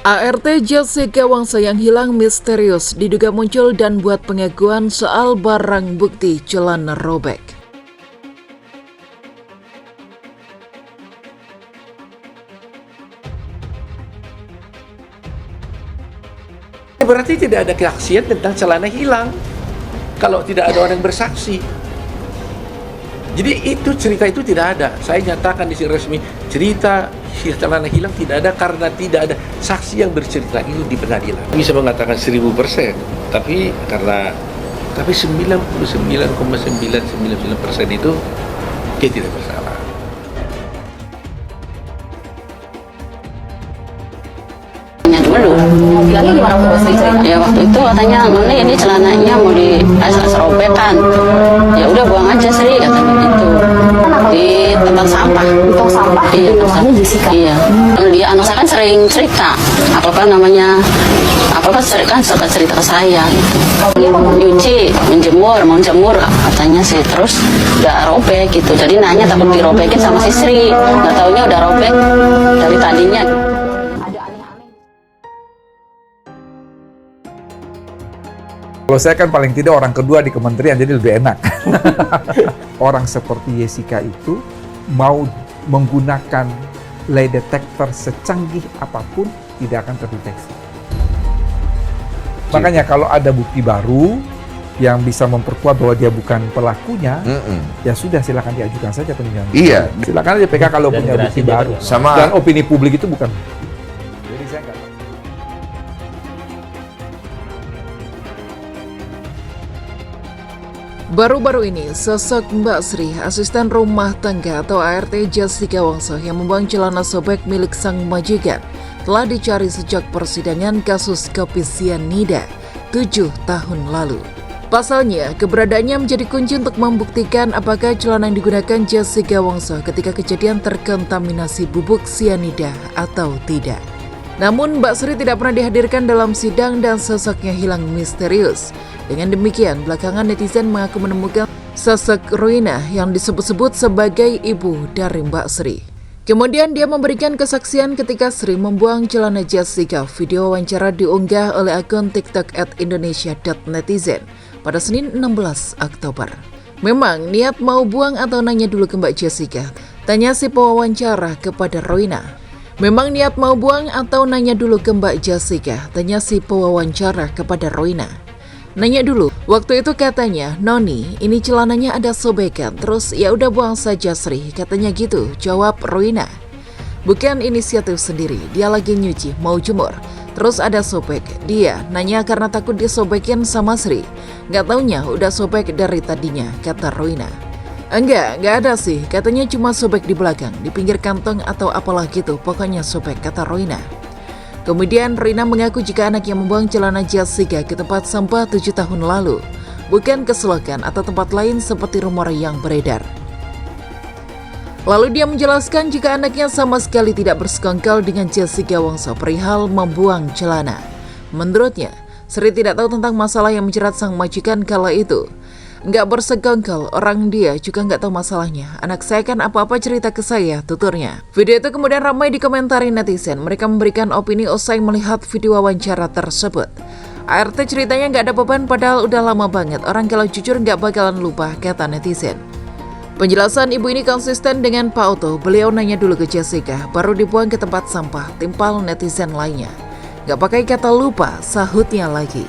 ART Jessica Wangsa yang hilang misterius diduga muncul dan buat pengakuan soal barang bukti celana robek. Berarti tidak ada kesaksian tentang celana hilang kalau tidak ada orang yang bersaksi. Jadi itu cerita itu tidak ada. Saya nyatakan di sini resmi, cerita celana hilang tidak ada karena tidak ada saksi yang bercerita itu di pengadilan. Bisa mengatakan 1000%, tapi 99,999% itu dia tidak bersalah. Dulu bilangnya gimana waktu itu? Ya waktu itu katanya ini celananya mau disobekkan. Ya udah buang aja Sri katanya gitu. Di tempat sampah. Di tong sampah. Iya, namanya Jessica. Iya. Dia anak saya kan sering cerita apa kan suka cerita ke saya gitu. Nyuci, mau jemur katanya sih, terus udah robek gitu. Jadi nanya takut dirobekin sama si Sri. Nggak taunya udah robek dari tadinya. Kalau saya kan paling tidak orang kedua di kementerian, jadi lebih enak. Orang seperti Jessica itu mau menggunakan lie detector secanggih apapun tidak akan terdeteksi. Makanya kalau ada bukti baru yang bisa memperkuat bahwa dia bukan pelakunya, ya sudah silakan diajukan saja peninjauan. Iya. Silakan aja PK kalau punya bukti baru. Dan opini publik itu bukan. Jadi saya nggak. Baru-baru ini, sosok Mbak Sri, asisten rumah tangga atau ART Jessica Wangsa yang membuang celana sobek milik sang majikan, telah dicari sejak persidangan kasus kopi sianida 7 tahun lalu. Pasalnya, keberadaannya menjadi kunci untuk membuktikan apakah celana yang digunakan Jessica Wangsa ketika kejadian terkontaminasi bubuk sianida atau tidak. Namun, Mbak Sri tidak pernah dihadirkan dalam sidang dan sosoknya hilang misterius. Dengan demikian, belakangan netizen mengaku menemukan sosok Roina yang disebut-sebut sebagai ibu dari Mbak Sri. Kemudian dia memberikan kesaksian ketika Sri membuang celana Jessica. Video wawancara diunggah oleh akun TikTok @indonesia.netizen pada Senin 16 Oktober. Memang niat mau buang atau nanya dulu ke Mbak Jessica? Tanya si pewawancara kepada Roina. Memang niat mau buang atau nanya dulu ke Mbak Jessica? Tanya si pewawancara kepada Roina. Nanya dulu, waktu itu katanya, Noni, ini celananya ada sobekan, terus ya udah buang saja Sri, katanya gitu, jawab Roina. Bukan inisiatif sendiri, dia lagi nyuci, mau jemur, terus ada sobek, dia nanya karena takut disobekin sama Sri, nggak taunya udah sobek dari tadinya, kata Roina. Enggak ada sih, katanya cuma sobek di belakang, di pinggir kantong atau apalah gitu, pokoknya sobek, kata Roina. Kemudian Roina mengaku jika anak yang membuang celana Jessica ke tempat sampah 7 tahun lalu, bukan ke selokan atau tempat lain seperti rumor yang beredar. Lalu dia menjelaskan jika anaknya sama sekali tidak bersekongkol dengan Jessica Wangsa perihal membuang celana. Menurutnya, Sri tidak tahu tentang masalah yang menjerat sang majikan kala itu. Nggak bersekongkol, orang dia juga nggak tahu masalahnya. Anak saya kan apa-apa cerita ke saya, tuturnya. Video itu kemudian ramai dikomentari netizen. Mereka memberikan opini usai melihat video wawancara tersebut. ART ceritanya nggak ada beban padahal udah lama banget. Orang kalau jujur nggak bakalan lupa, kata netizen. Penjelasan ibu ini konsisten dengan Pak Oto. Beliau nanya dulu ke Jessica, baru dibuang ke tempat sampah, timpal netizen lainnya. Nggak pakai kata lupa, sahutnya lagi.